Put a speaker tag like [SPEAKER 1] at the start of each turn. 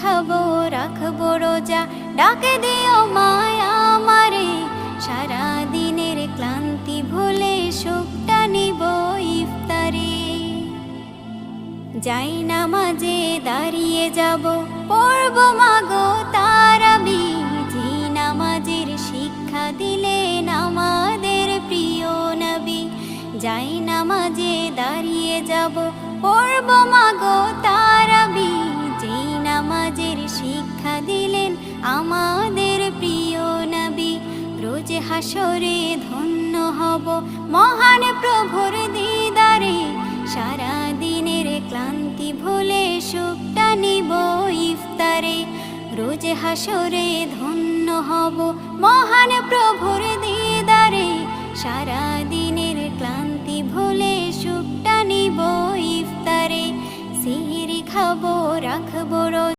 [SPEAKER 1] খাবো রাখবো রোজা, ডাকে দিও মায়া আমারে। সারা দিনের ক্লান্তি ভুলে সুখটা নিব ইফতারে। যাই নামাজে দাঁড়িয়ে যাব, পড়ব মাগো তারাবি। যে নামাজের শিক্ষা দিলেন আমাদের প্রিয় নবী। যাই নামাজে দাঁড়িয়ে যাব, পড়ব মাগো তারাবি। যে নামাজের শিক্ষা দিলেন আমাদের প্রিয় নবী। রোজ হাসরে ধন্য হব মহান প্রভুর দিদারে। সারা দিনের ক্লান্তি ভুলে সুখটা নিব ইফতারে। রোজ হাসরে ধন্য হব মহান প্রভুর দিদারে। সারা দিনের ক্লান্তি ভুলে সুখটা নিব ইফতারে। সিহরি খাবো রাখবো রোজা।